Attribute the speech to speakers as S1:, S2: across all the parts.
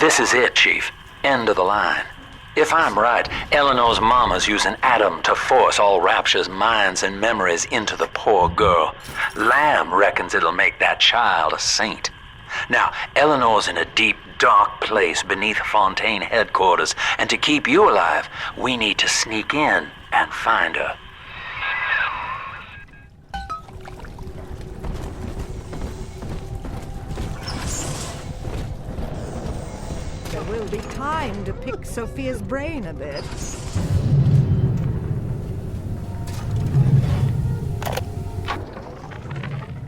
S1: This is it, Chief. End of the line. If I'm right, Eleanor's mama's using Adam to force all Rapture's minds and memories into the poor girl. Lamb reckons it'll make that child a saint. Now, Eleanor's in a deep, dark place beneath Fontaine headquarters, and to keep you alive, we need to sneak in and find her.
S2: There will be time to pick Sophia's brain a bit.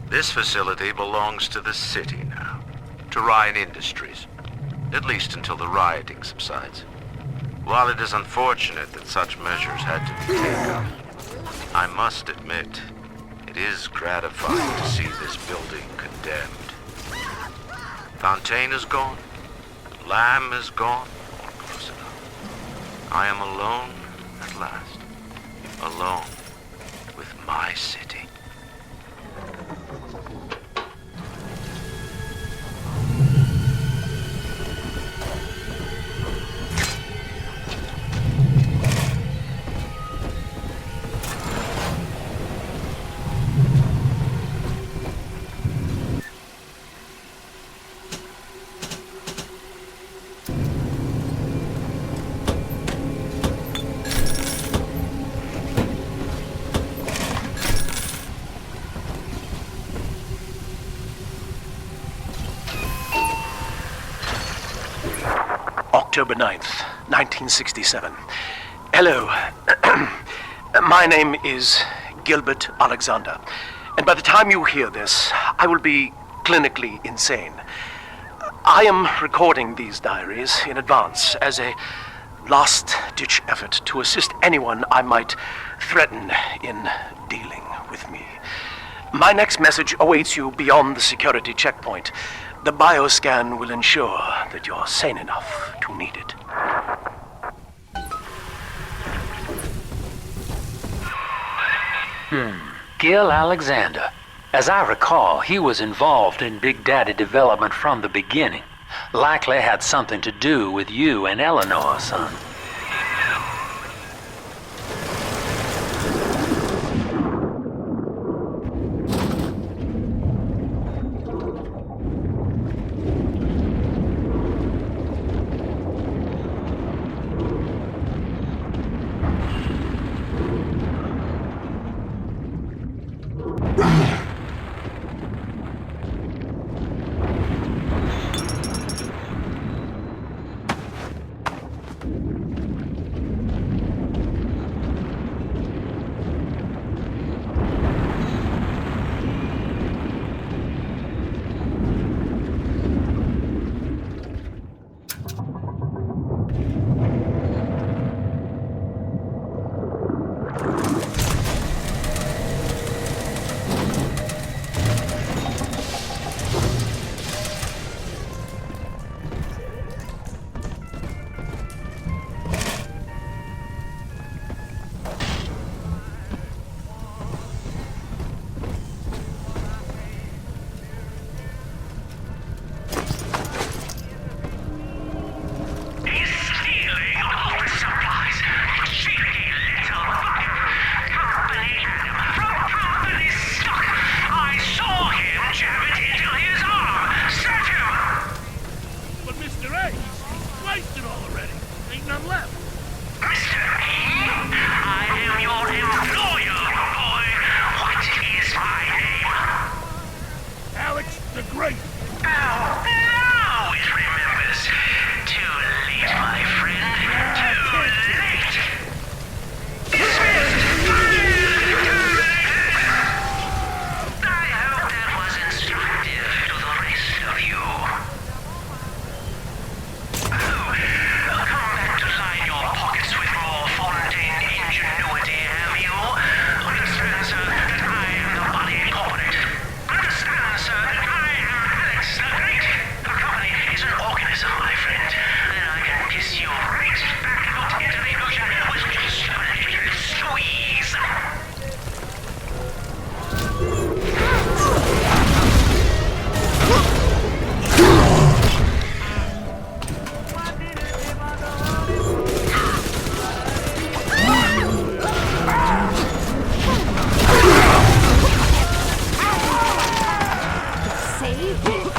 S3: This facility belongs to the city now, to Ryan Industries, at least until the rioting subsides. While it is unfortunate that such measures had to be taken, I must admit, it is gratifying to see this building condemned. Fontaine is gone. Lamb is gone, or close enough. I am alone at last. Alone with my city.
S4: October 9th, 1967. Hello. My name is Gilbert Alexander, and by the time you hear this, I will be clinically insane. I am recording these diaries in advance as a last-ditch effort to assist anyone I might threaten in dealing with me. My next message awaits you beyond the security checkpoint. The bioscan will ensure that you're sane enough to need it.
S1: Gil Alexander. As I recall, he was involved in Big Daddy development from the beginning. Likely had something to do with you and Eleanor, son.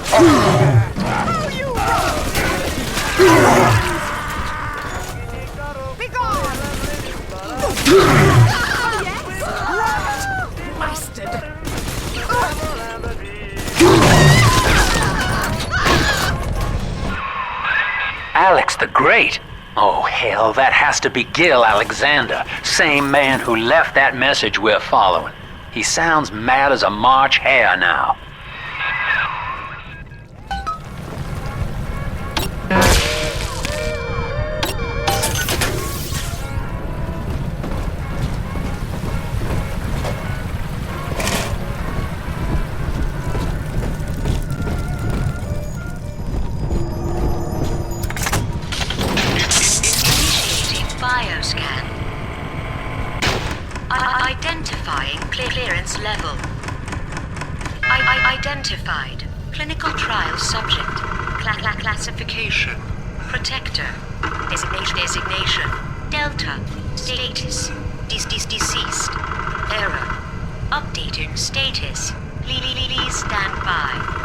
S2: Be gone! Wasted.
S1: Alex the Great? Oh, hell, that has to be Gil Alexander, same man who left that message we're following. He sounds mad as a March hare now.
S5: Bioscan. Identifying clearance level. Identified. Clinical trial subject. Classification. Protector. Designation. Delta. Status. Deceased. Error. Updating status. Please stand by.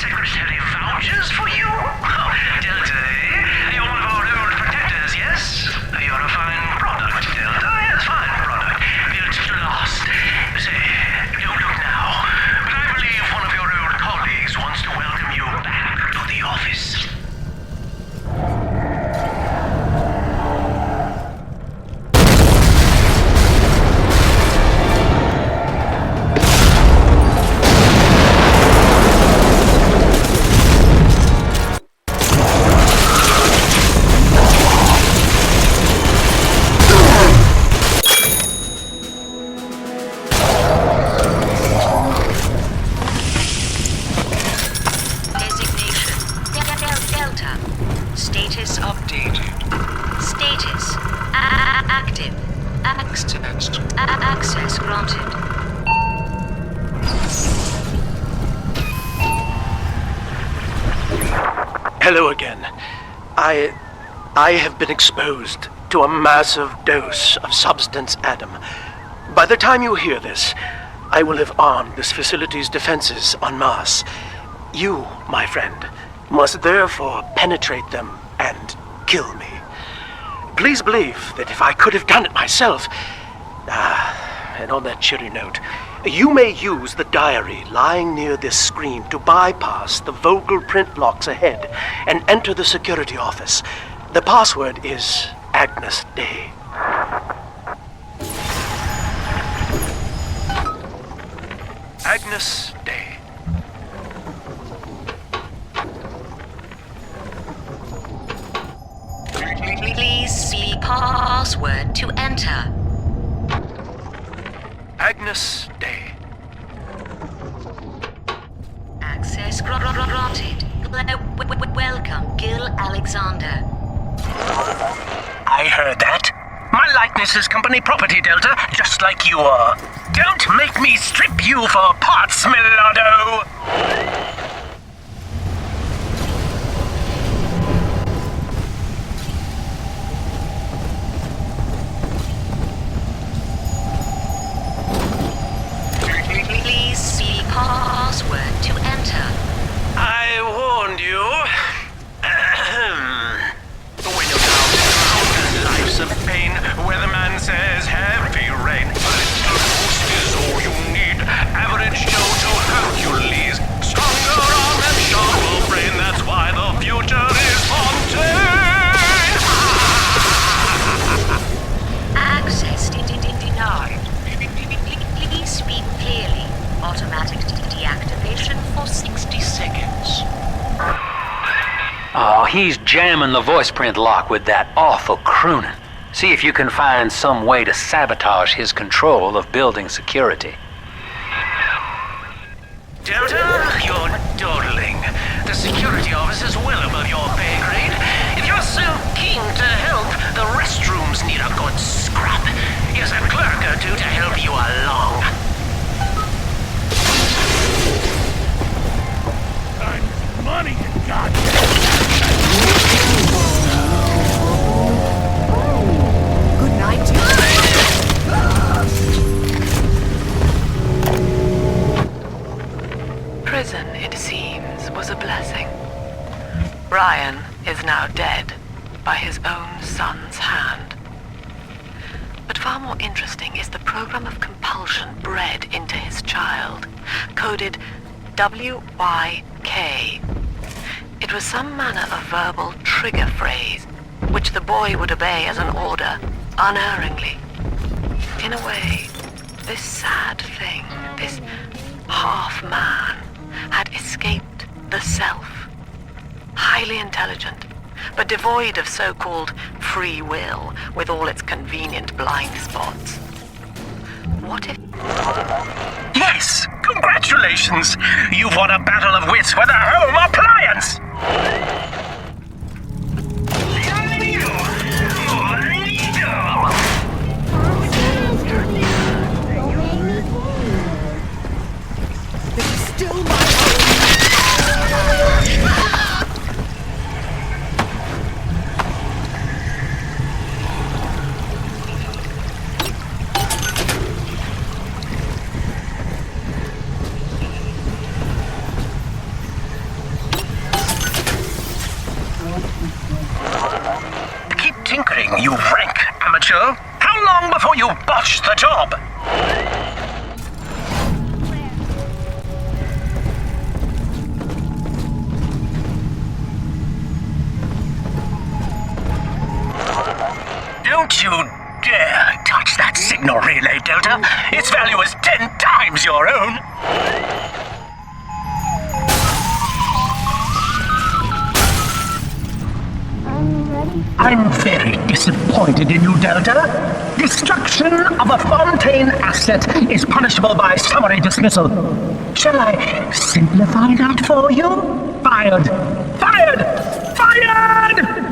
S6: Secretary vouchers for you? Delta, eh? You're one of our old protectors, yes? You're a fine product, Delta. Yes, fine product. Built to last. Say, don't look now, but I believe one of your old colleagues wants to welcome you back to the office.
S5: Status updated. Status active. Access granted.
S4: Hello again. I have been exposed to a massive dose of substance Adam. By the time you hear this, I will have armed this facility's defenses en masse. You, my friend, must therefore penetrate them and kill me. Please believe that if I could have done it myself... and on that cheery note, you may use the diary lying near this screen to bypass the vocal print locks ahead and enter the security office. The password is Agnes Day. Agnes Day.
S5: Please see password to enter.
S4: Agnes Day.
S5: Access granted. Welcome, Gil Alexander.
S4: I heard that. My likeness is company property, Delta, just like you are. Don't make me strip you for parts, Millardo!
S5: Please see password to enter.
S4: I warned you. When you're down, life's a pain. Weatherman says heavy rain. Boost is all you need. Average Joe to Hercules. Stronger arm and sharper brain. That's why the future is Fontaine.
S5: Access denied. Please speak clearly. Automatic deactivation for 60 seconds.
S1: Oh, he's jamming the voice print lock with that awful crooning. See if you can find some way to sabotage his control of building security.
S4: Delta, you're dawdling. The security office is well above your pay grade. If you're so keen to help, the restrooms need a good scrub. Here's a clerk or two to help you along. Money,
S2: Good night.
S7: far more interesting is the program of compulsion bred into his child, coded WYK. It was some manner of verbal trigger phrase, which the boy would obey as an order, unerringly. In a way, this sad thing, this half-man, had escaped the self. Highly intelligent, but devoid of so-called free will, with all its convenient blind spots. What if...
S6: Yes! Congratulations! You've won a battle of wits with a home appliance!
S2: This is still my home.
S6: Keep tinkering, you rank amateur. How long before you botch the job? Don't you dare touch that signal relay, Delta. Its value is 10 times your own. I'm very disappointed in you, Delta. Destruction of a Fontaine asset is punishable by summary dismissal. Shall I simplify that for you? Fired! Fired! Fired!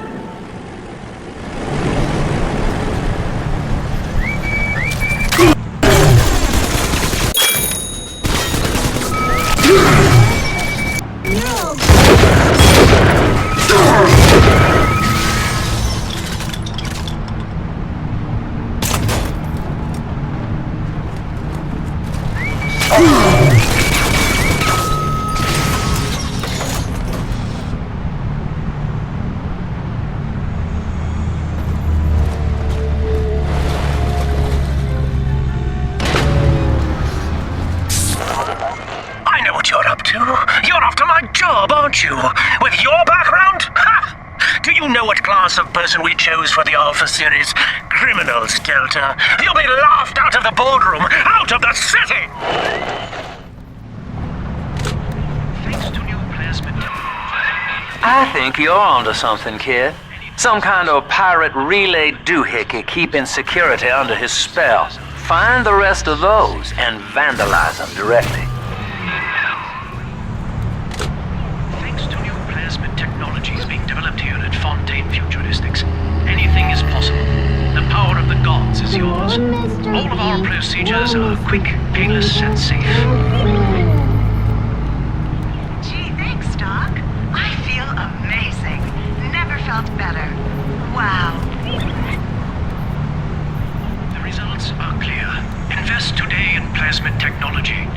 S6: You're after my job, aren't you? With your background? Ha! Do you know what class of person we chose for the Alpha series? Criminals, Delta. You'll be laughed out of the boardroom, out of the city!
S8: Thanks to new plasmid.
S1: I think you're onto something, kid. Some kind of pirate relay doohickey keeping security under his spell. Find the rest of those and vandalize them directly.
S8: Technologies being developed here at Fontaine Futuristics. Anything is possible. The power of the gods is yours. All of our procedures are quick, painless, and safe.
S5: Gee, thanks, Doc. I feel amazing. Never felt better. Wow.
S8: The results are clear. Invest today in plasmid technology.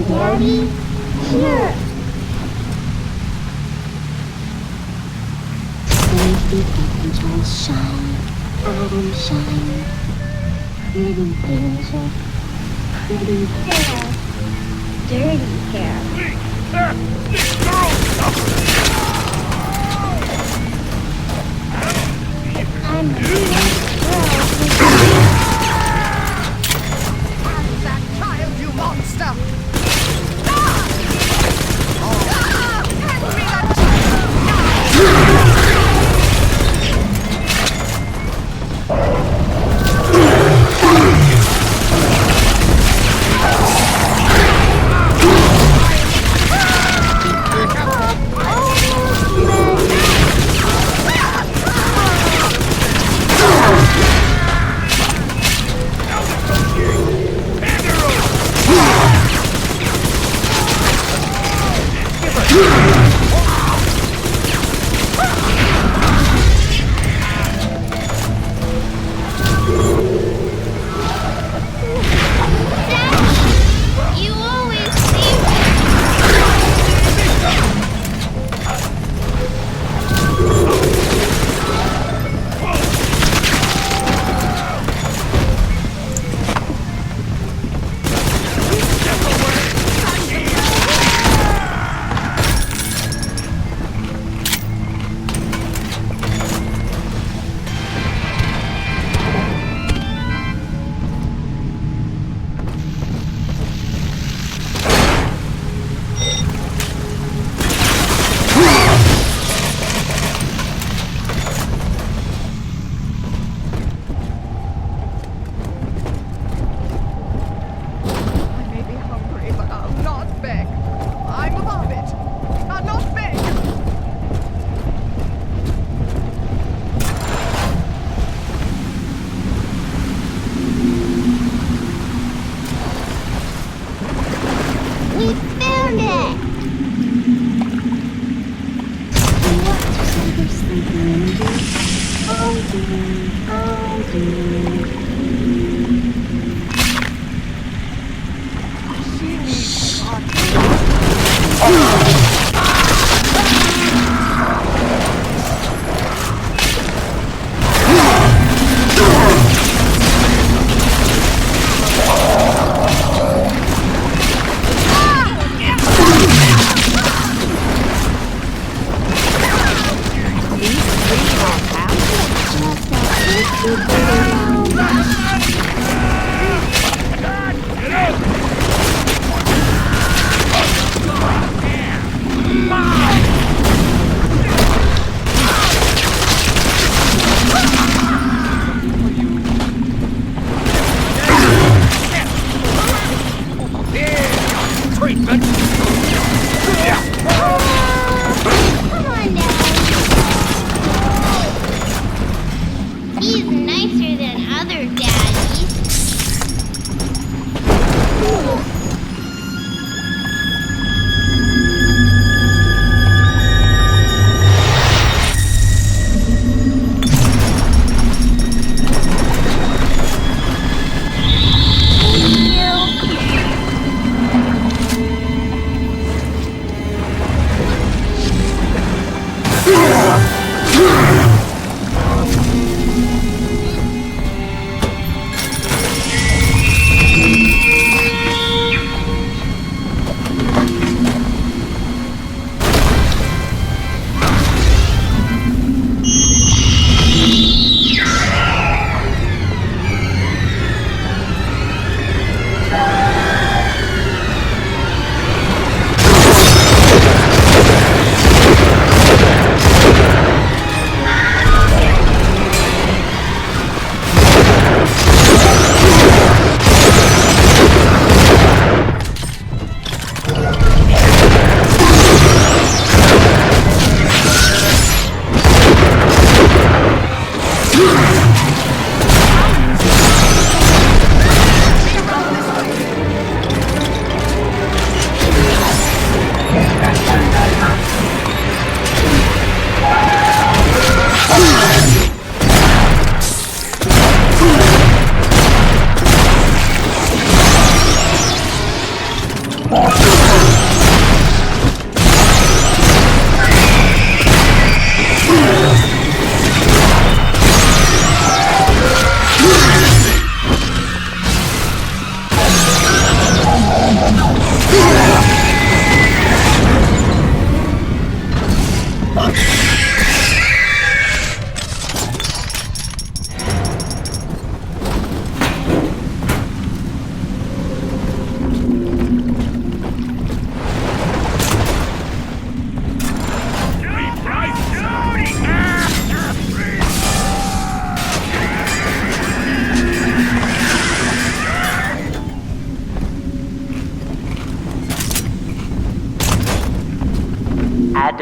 S9: Daddy, here. Safety angels shine, Adam shine. Pretty angel, pretty hair, dirty hair. I'm a nice girl.
S2: That child, you monster!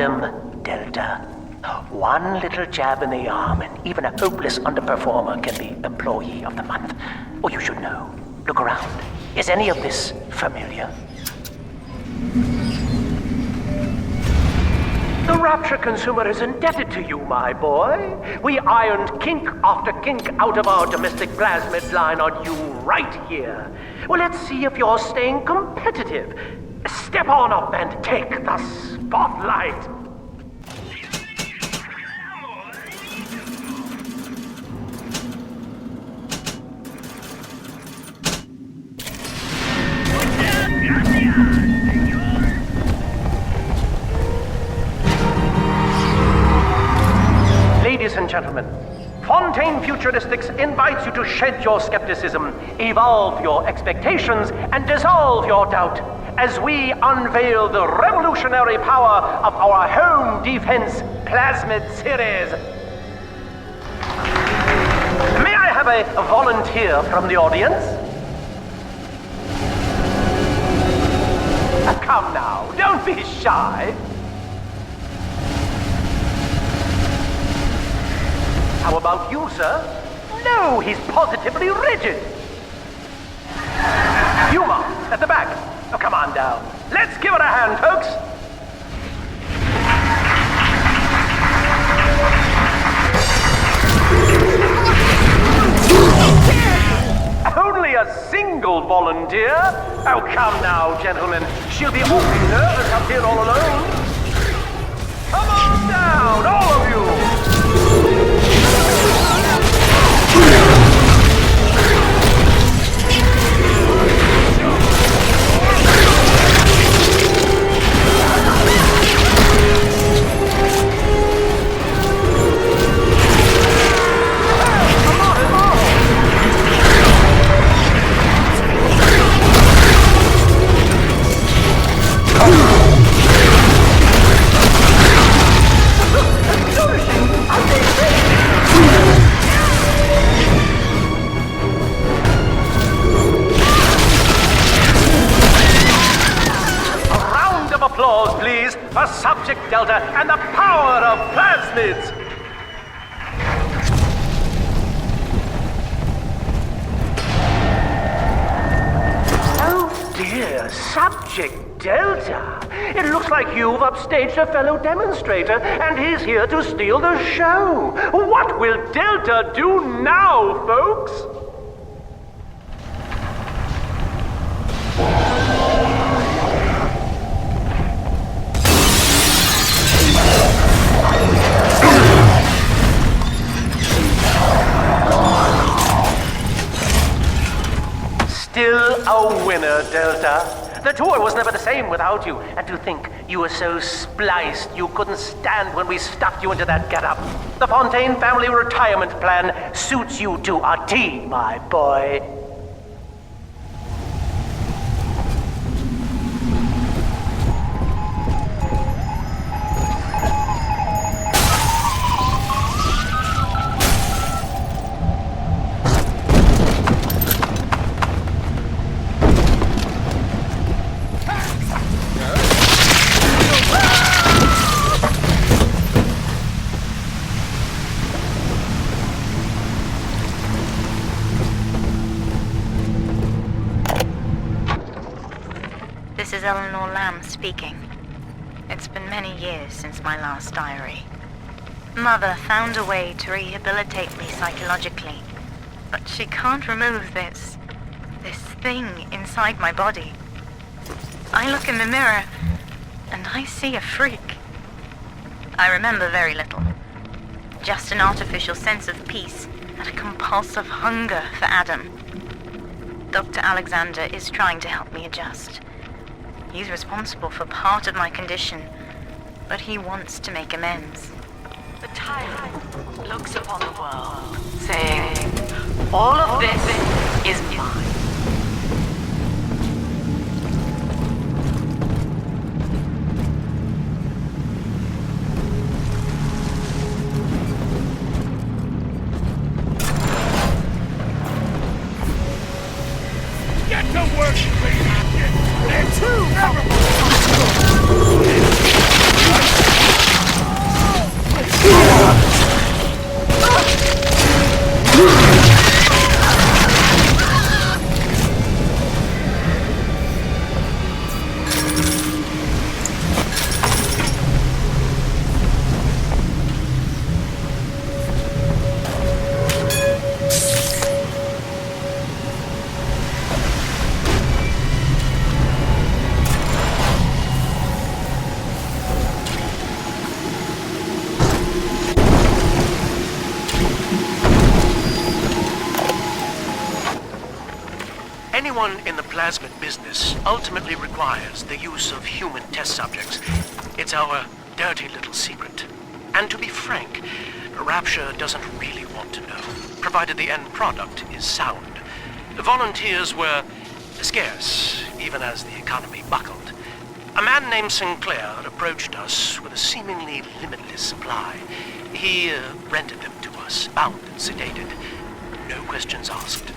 S4: Adam Delta. One little jab in the arm, and even a hopeless underperformer can be Employee of the Month. Oh, you should know. Look around. Is any of this familiar? The Rapture consumer is indebted to you, my boy. We ironed kink after kink out of our domestic plasmid line on you right here. Well, let's see if you're staying competitive. Step on up and take the spotlight. Ladies and gentlemen, Fontaine Futuristics invites you to shed your skepticism, evolve your expectations, and dissolve your doubt as we unveil the revolutionary power of our home defense plasmid series. May I have a volunteer from the audience? Come now, don't be shy. How about you, sir? No, he's positively rigid. Yuma, at the back. Oh, come on down. Let's give it a hand, folks. Only a single volunteer? Oh, come now, gentlemen. She'll be awfully nervous up here all alone. Come on down, all of you. Applause, please, for Subject Delta and the power of plasmids! Oh dear, Subject Delta. It looks like you've upstaged a fellow demonstrator, and he's here to steal the show. What will Delta do now, folks? Still a winner, Delta. The tour was never the same without you. And to think you were so spliced you couldn't stand when we stuffed you into that getup. The Fontaine family retirement plan suits you to a T, my boy.
S10: This is Eleanor Lamb speaking. It's been many years since my last diary. Mother found a way to rehabilitate me psychologically, but she can't remove this thing inside my body. I look in the mirror, and I see a freak. I remember very little. Just an artificial sense of peace and a compulsive hunger for Adam. Dr. Alexander is trying to help me adjust. He's responsible for part of my condition, but he wants to make amends.
S7: The tyrant looks upon the world, saying, all of this is mine.
S6: Get to work, lady! They're too powerful!
S4: Anyone in the plasmid business ultimately requires the use of human test subjects. It's our dirty little secret. And to be frank, Rapture doesn't really want to know, provided the end product is sound. The volunteers were scarce, even as the economy buckled. A man named Sinclair approached us with a seemingly limitless supply. He rented them to us, bound and sedated. No questions asked.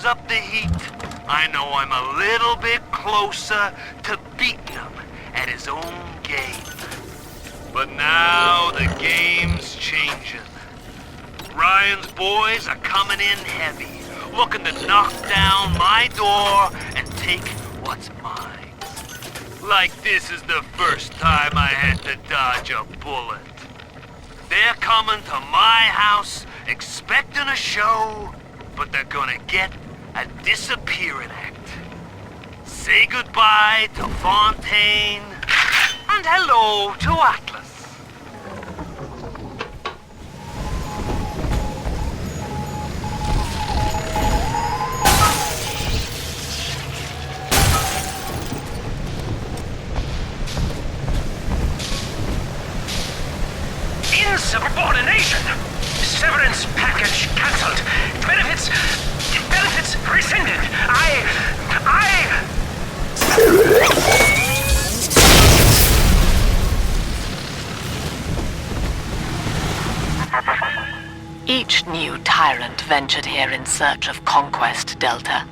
S3: Up the heat, I know I'm a little bit closer to beating him at his own game. But now the game's changing. Ryan's boys are coming in heavy, looking to knock down my door and take what's mine. Like this is the first time I had to dodge a bullet. They're coming to my house expecting a show, but they're gonna get a disappearing act. Say goodbye to Fontaine, and hello to Atlas.
S6: Insubordination! Severance package cancelled. Benefits rescinded.
S7: Each new tyrant ventured here in search of conquest, Delta.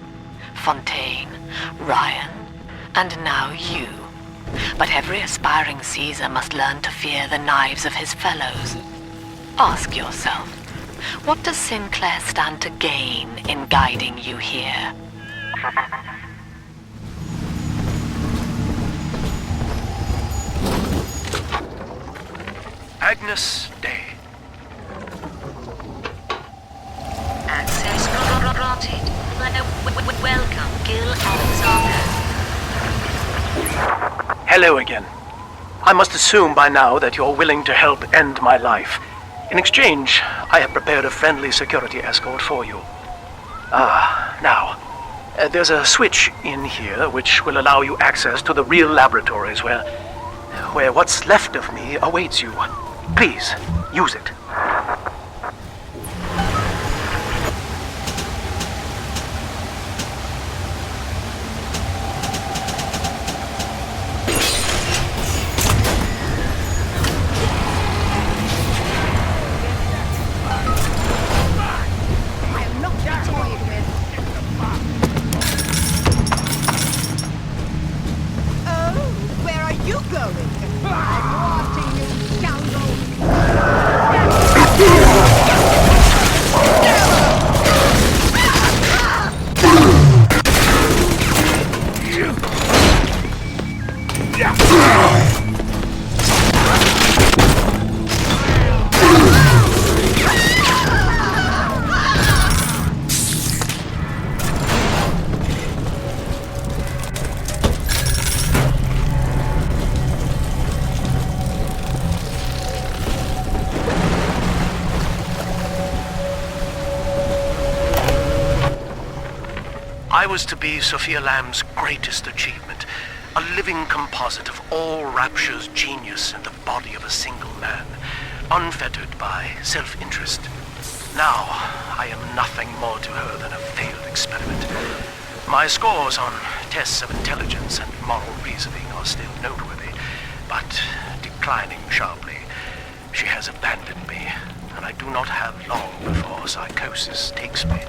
S7: Fontaine, Ryan, and now you. But every aspiring Caesar must learn to fear the knives of his fellows. Ask yourself, what does Sinclair stand to gain in guiding you here?
S4: Agnus Dei.
S10: Access granted. Welcome, Gil Alexander.
S4: Hello again. I must assume by now that you're willing to help end my life. In exchange, I have prepared a friendly security escort for you. Now, there's a switch in here which will allow you access to the real laboratories where what's left of me awaits you. Please, use it. I was to be Sophia Lamb's greatest achievement, a living composite of all Rapture's genius in the body of a single man, unfettered by self-interest. Now, I am nothing more to her than a failed experiment. My scores on tests of intelligence and moral reasoning are still noteworthy, but declining sharply. She has abandoned me, and I do not have long before psychosis takes me.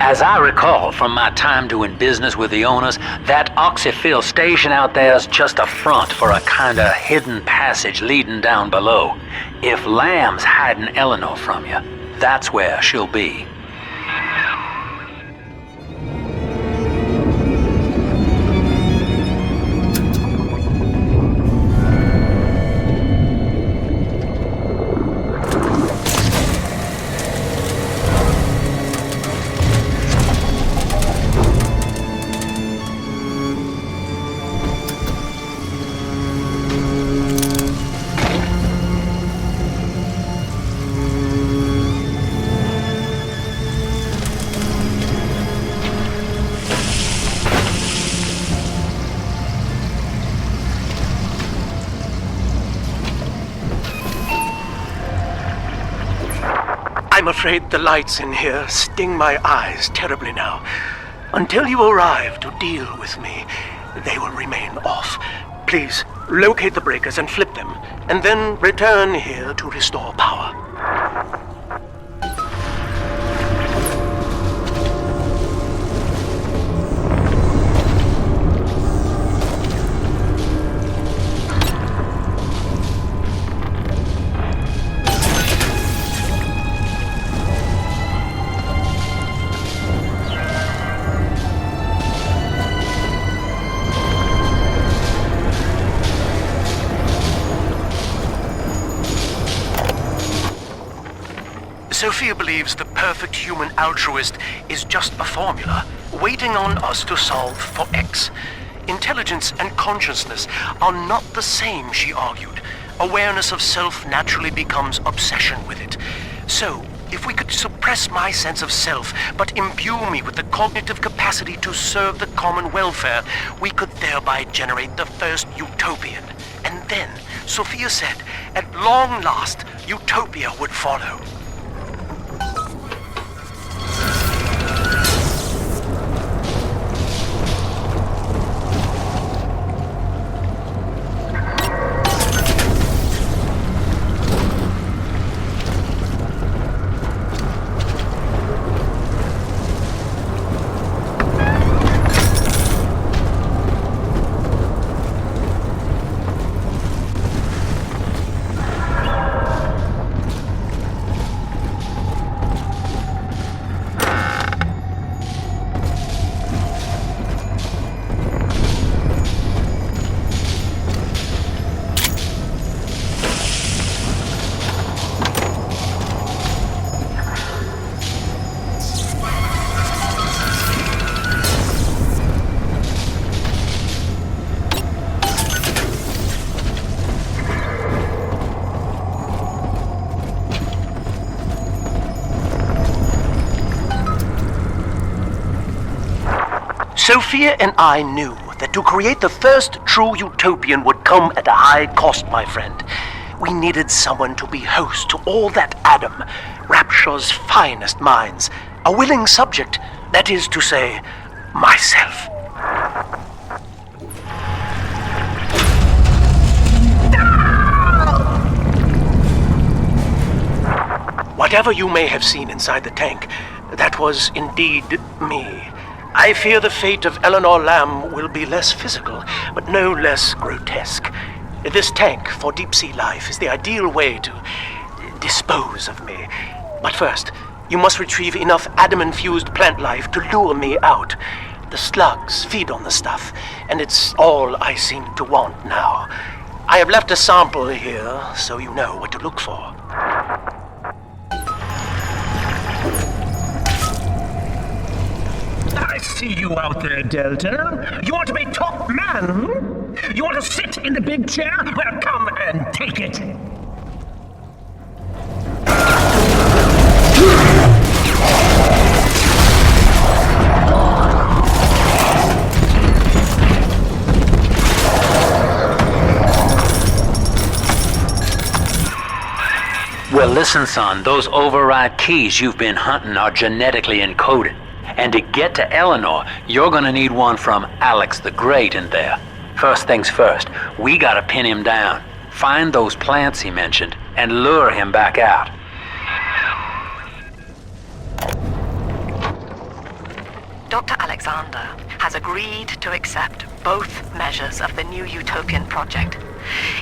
S1: As I recall from my time doing business with the owners, that oxyfill station out there's just a front for a kinda hidden passage leading down below. If Lamb's hiding Eleanor from you, that's where she'll be.
S4: I'm afraid the lights in here sting my eyes terribly now. Until you arrive to deal with me, they will remain off. Please, locate the breakers and flip them, and then return here to restore power. believes the perfect human altruist is just a formula, waiting on us to solve for X. Intelligence and consciousness are not the same, she argued. Awareness of self naturally becomes obsession with it. So, if we could suppress my sense of self, but imbue me with the cognitive capacity to serve the common welfare, we could thereby generate the first utopian. And then, Sophia said, at long last, utopia would follow. Sophia and I knew that to create the first true utopian would come at a high cost, my friend. We needed someone to be host to all that Adam, Rapture's finest minds, a willing subject, that is to say, myself. Whatever you may have seen inside the tank, that was indeed me. I fear the fate of Eleanor Lamb will be less physical, but no less grotesque. This tank for deep-sea life is the ideal way to dispose of me. But first, you must retrieve enough Adam-infused plant life to lure me out. The slugs feed on the stuff, and it's all I seem to want now. I have left a sample here, so you know what to look for.
S6: I see you out there, Delta. You want to be top man? You want to sit in the big chair? Well, come and take it.
S1: Well, listen, son, those override keys you've been hunting are genetically encoded. And to get to Eleanor, you're gonna need one from Alex the Great in there. First things first, we gotta pin him down, find those plants he mentioned, and lure him back out.
S7: Dr. Alexander has agreed to accept both measures of the new Utopian project.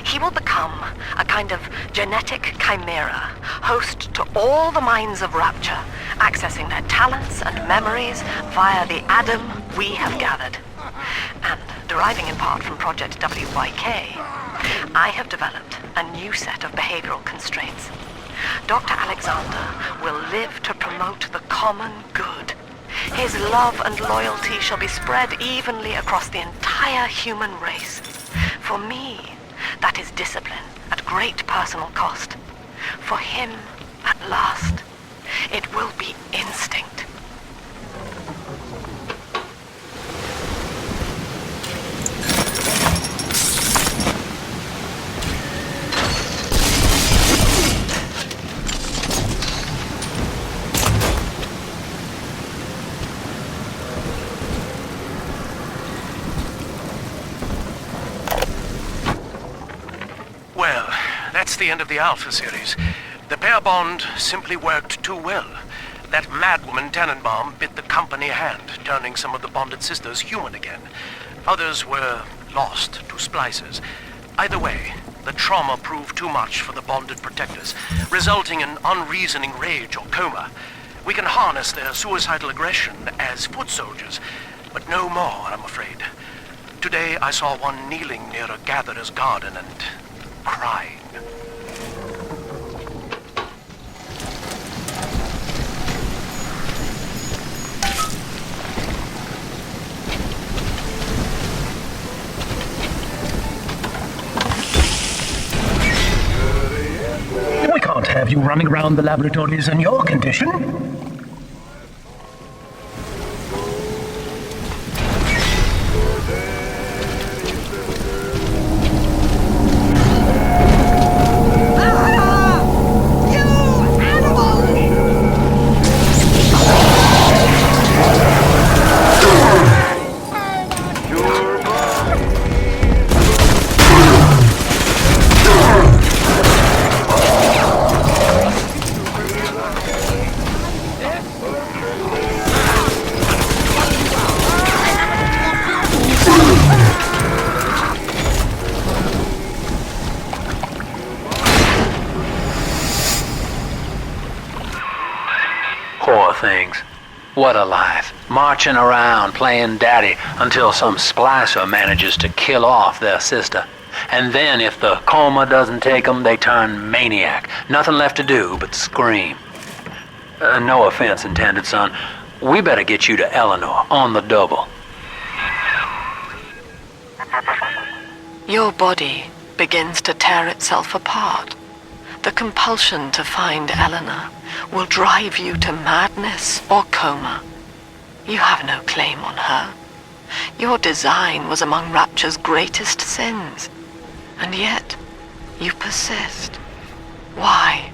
S7: He will become a kind of genetic chimera, host to all the minds of Rapture, accessing their talents and memories via the Adam we have gathered. And deriving in part from Project WYK, I have developed a new set of behavioral constraints. Dr. Alexander will live to promote the common good. His love and loyalty shall be spread evenly across the entire human race. For me, that is discipline at great personal cost. For him, at last, it will be instinct.
S4: Well, that's the end of the Alpha series. The pair bond simply worked too well. That madwoman Tannenbaum bit the company hand, turning some of the bonded sisters human again. Others were lost to splicers. Either way, the trauma proved too much for the bonded protectors, resulting in unreasoning rage or coma. We can harness their suicidal aggression as foot soldiers, but no more, I'm afraid. Today I saw one kneeling near a gatherer's garden and crying. have you running around the laboratories in your condition?
S1: Poor things. What a life. Marching around, playing daddy, until some splicer manages to kill off their sister. And then if the coma doesn't take them, they turn maniac. Nothing left to do but scream. No offense intended, son. We better get you to Eleanor, on the double.
S7: Your body begins to tear itself apart. The compulsion to find Eleanor will drive you to madness or coma. You have no claim on her. Your design was among Rapture's greatest sins. And yet, you persist. Why?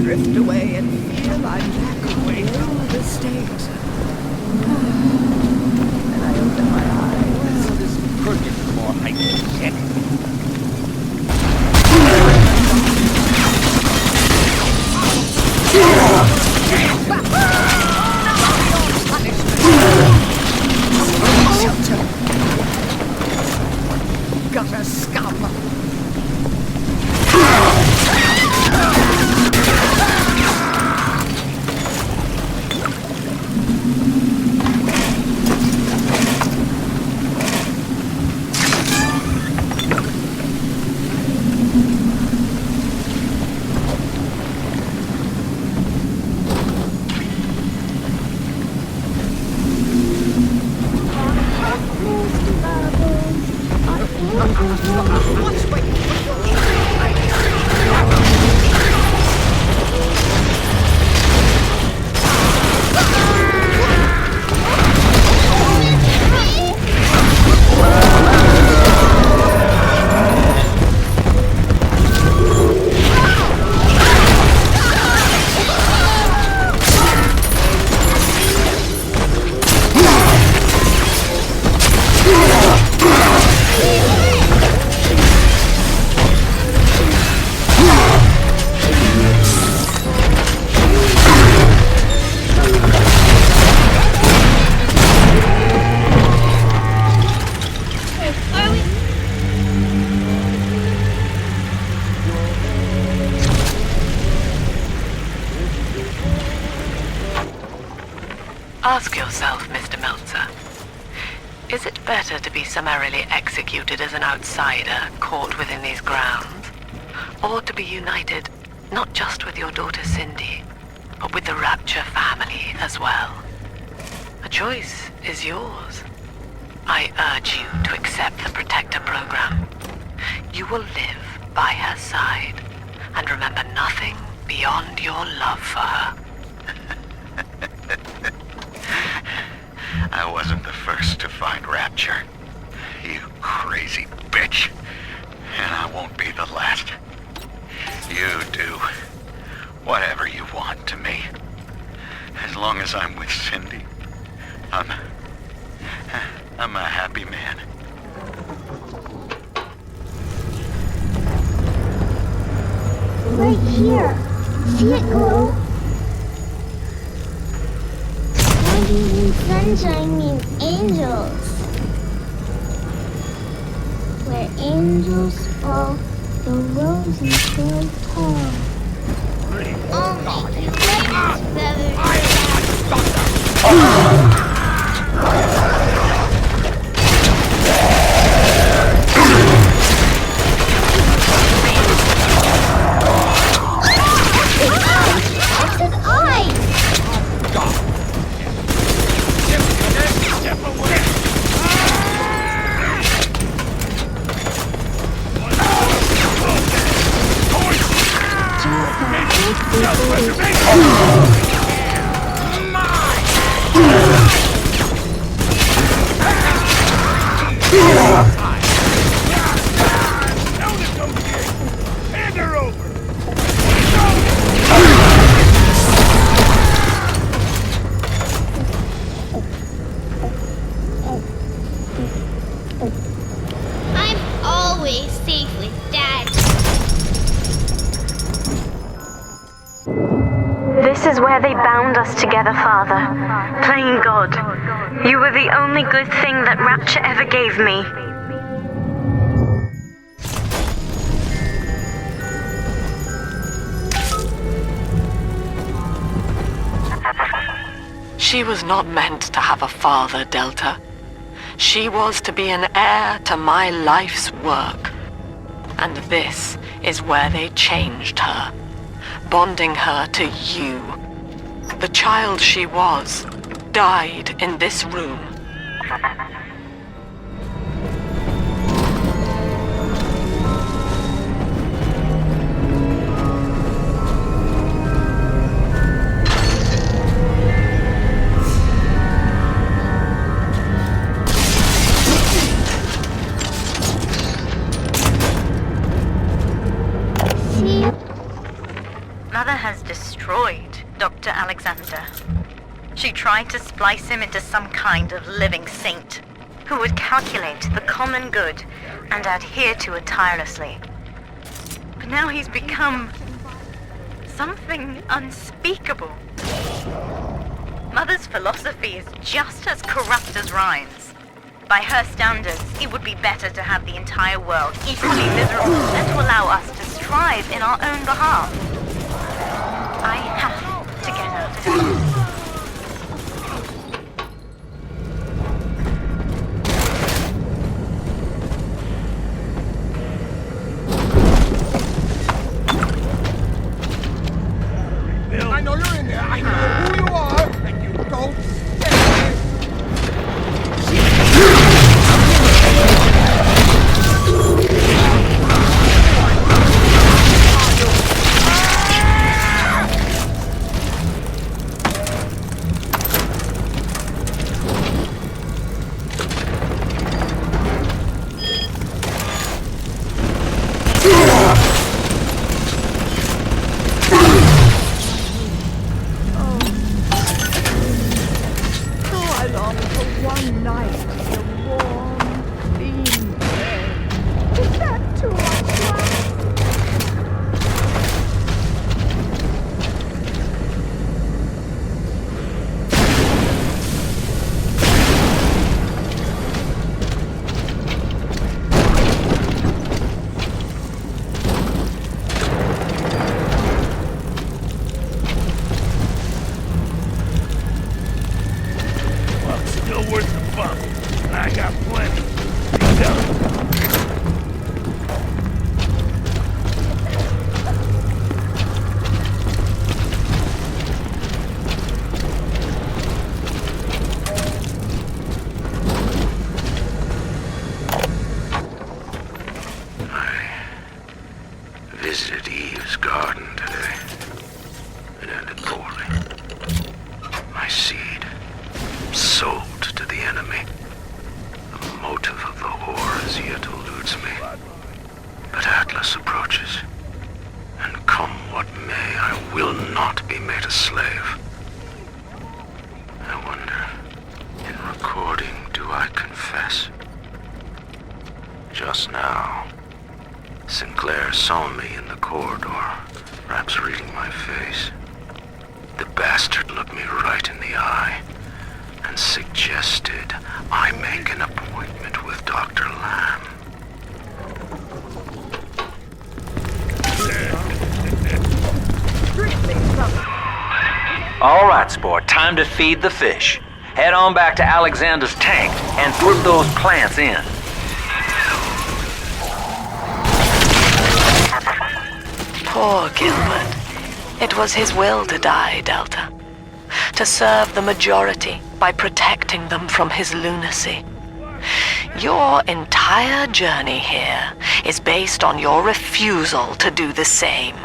S2: Drift away and feel I'm back on the state. And I open my eyes.
S11: Well, this could get more hypothetical.
S2: Shelter. Gutter scum.
S7: Ask yourself, Mr. Meltzer, is it better to be summarily executed as an outsider caught within these grounds, or to be united not just with your daughter Cindy, but with the Rapture family as well? A choice is yours. I urge you to accept the Protector program. You will live by her side and remember nothing beyond your love for her.
S3: I wasn't the first to find Rapture, you crazy bitch. And I won't be the last. You do whatever you want to me. As long as I'm with Cindy, I'm a happy man.
S9: Right here. See it glow? Sunshine means angels. where angels fall, the roses grow tall. Only raven's feathers. It's an eye!
S6: Hand her over!
S9: I'm always safe with Dad.
S10: This is where they bound us together, Father. Playing God. You were the only good thing that Rapture ever gave me.
S7: She was not meant to have a father, Delta. She was to be an heir to my life's work. And this is where they changed her, bonding her to you. The child she was died in this room.
S10: Mother has destroyed Dr. Alexander. She tried to splice him into some kind of living saint who would calculate the common good and adhere to it tirelessly. But now he's become something unspeakable. Mother's philosophy is just as corrupt as Ryan's. By her standards, it would be better to have the entire world equally miserable than to allow us to strive in our own behalf. I have to get out of here.
S6: I know you're in there. I know who you are, and you don't stay.
S2: I long for one night of warm, clean bed. Is that too much to ask?
S6: Well, still worth the bump. I got plenty. Be done.
S3: I visited Eve's garden today. It ended poorly. My seed, sold to the enemy. The motive of the whore as yet eludes me. But Atlas approaches. And come what may, I will not be made a slave. I wonder, in recording, do I confess? Just now, Sinclair saw me in the corridor, perhaps reading my face. The bastard looked me right in the eye and suggested I make an appointment with Dr. Lamb.
S1: All right, sport, time to feed the fish. Head on back to Alexander's tank and put those plants in.
S7: Poor Gilbert. It was his will to die, Delta. To serve the majority by protecting them from his lunacy. Your entire journey here is based on your refusal to do the same.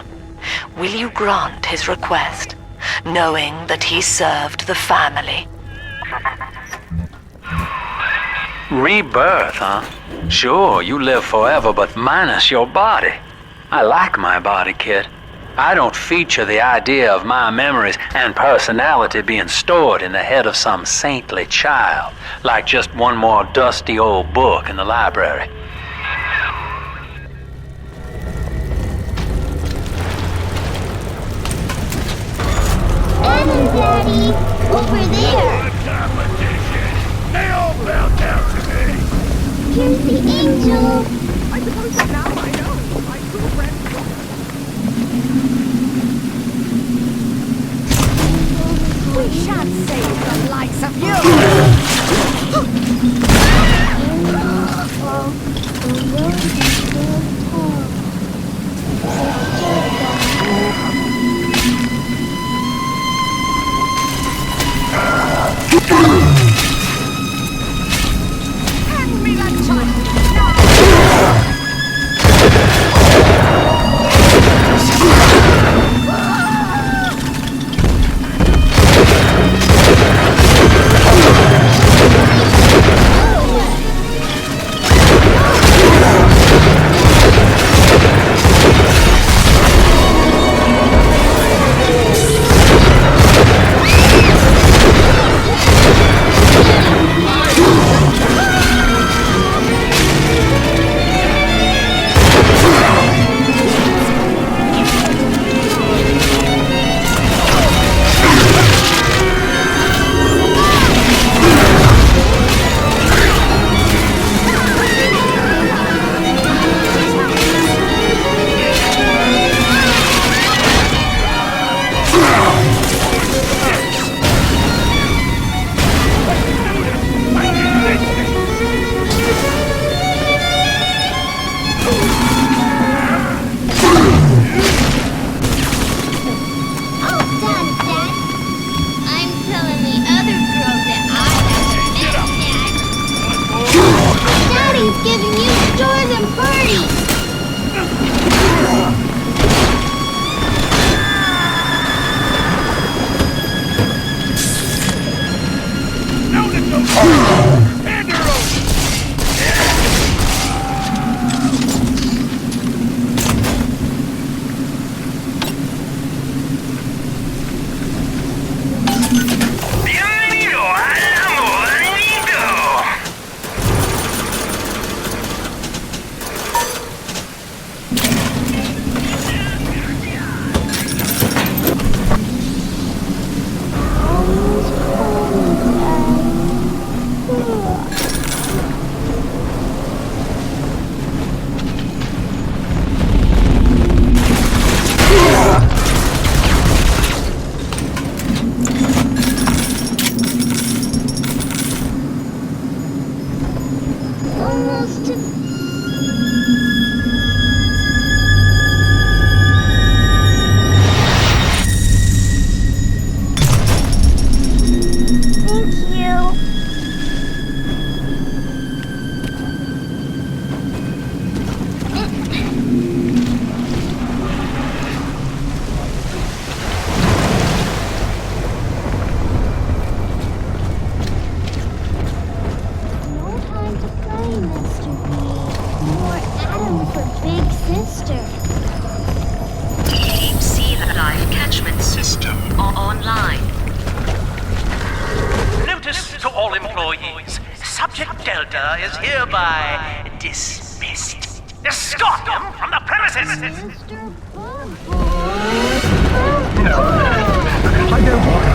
S7: Will you grant his request, knowing that he served the family?
S1: Rebirth, huh? Sure, you live forever, but minus your body. I like my body, kid. I don't feature the idea of my memories and personality being stored in the head of some saintly child, like just one more dusty old book in the library.
S9: Anna, Daddy! Over there!
S11: They all bow down to me!
S9: Here's the angel!
S2: I suppose that now I know. My true friend. We shan't save the likes of you!
S9: Well, the road is still tall.
S2: Hand me that child!
S6: Subject Delta is hereby dismissed. Escort him from the premises!
S4: No, I don't want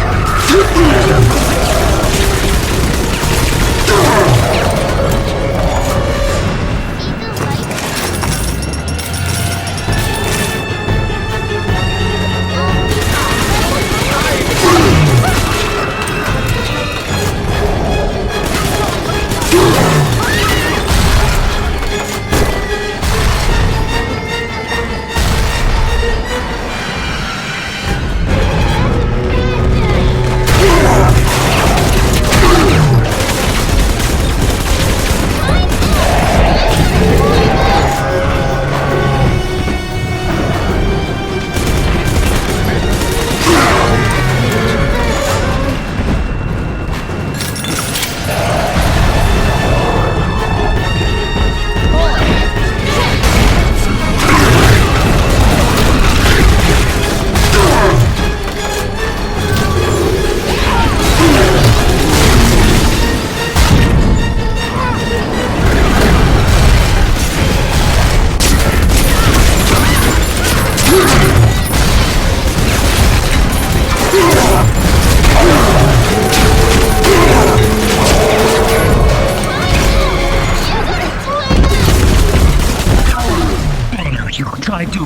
S4: it.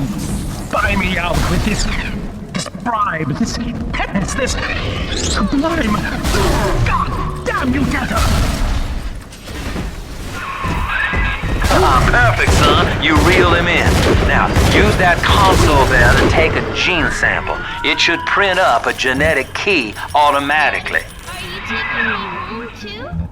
S12: you buy me out with this bribe, this penance, this sublime. God damn you, Delta!
S1: Perfect, son. You reel him in. Now, use that console there to take a gene sample. It should print up a genetic key automatically.
S9: Are you taking me home too?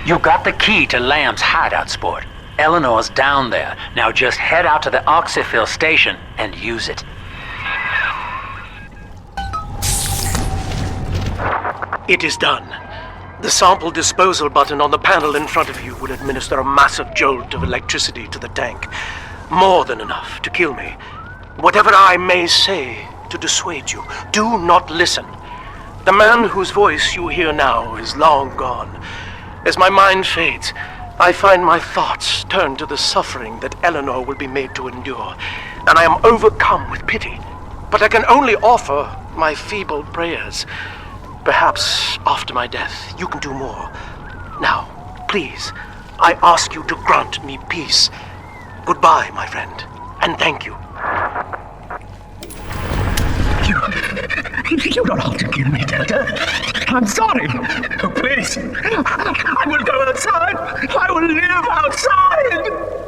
S1: You got the key to Lamb's hideout, sport. Eleanor's down there. Now just head out to the oxyphil station and use it.
S4: It is done. The sample disposal button on the panel in front of you will administer a massive jolt of electricity to the tank. More than enough to kill me. Whatever I may say to dissuade you, do not listen. The man whose voice you hear now is long gone. As my mind fades, I find my thoughts turn to the suffering that Eleanor will be made to endure, and I am overcome with pity. But I can only offer my feeble prayers. Perhaps after my death, you can do more. Now, please, I ask you to grant me peace. Goodbye, my friend, and thank you.
S12: You don't have to kill me, Delta. I'm sorry. Oh, please. I will go outside. I will live outside.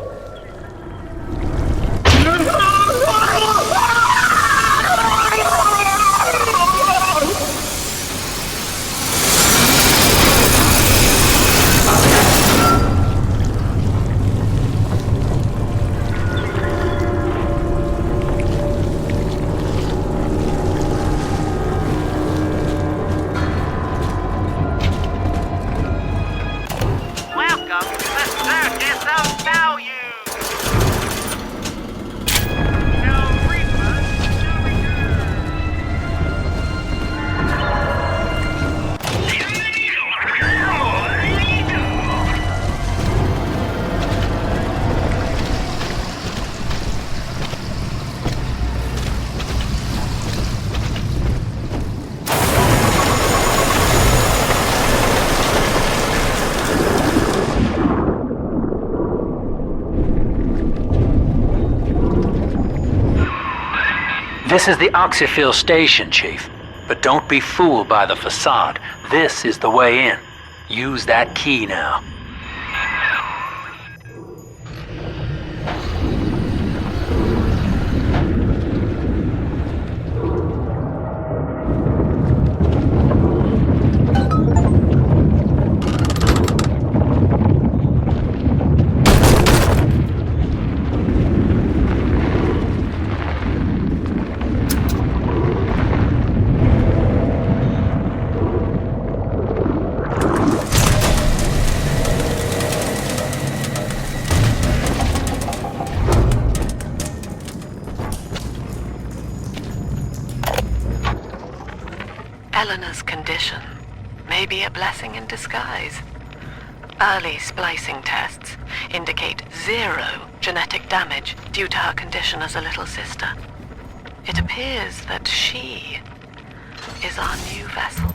S1: This is the oxyphil station, Chief. But don't be fooled by the facade. This is the way in. Use that key now.
S7: Eleanor's condition may be a blessing in disguise. Early splicing tests indicate 0 genetic damage due to her condition as a little sister. It appears that she is our new vessel.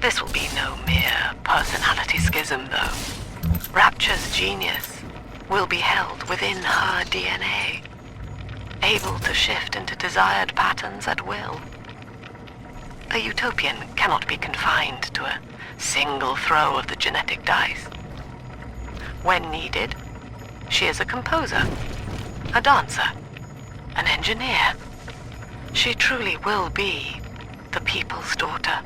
S7: This will be no mere personality schism, though. Rapture's genius will be held within her DNA, able to shift into desired patterns at will. A utopian cannot be confined to a single throw of the genetic dice. When needed, she is a composer, a dancer, an engineer. She truly will be the people's daughter.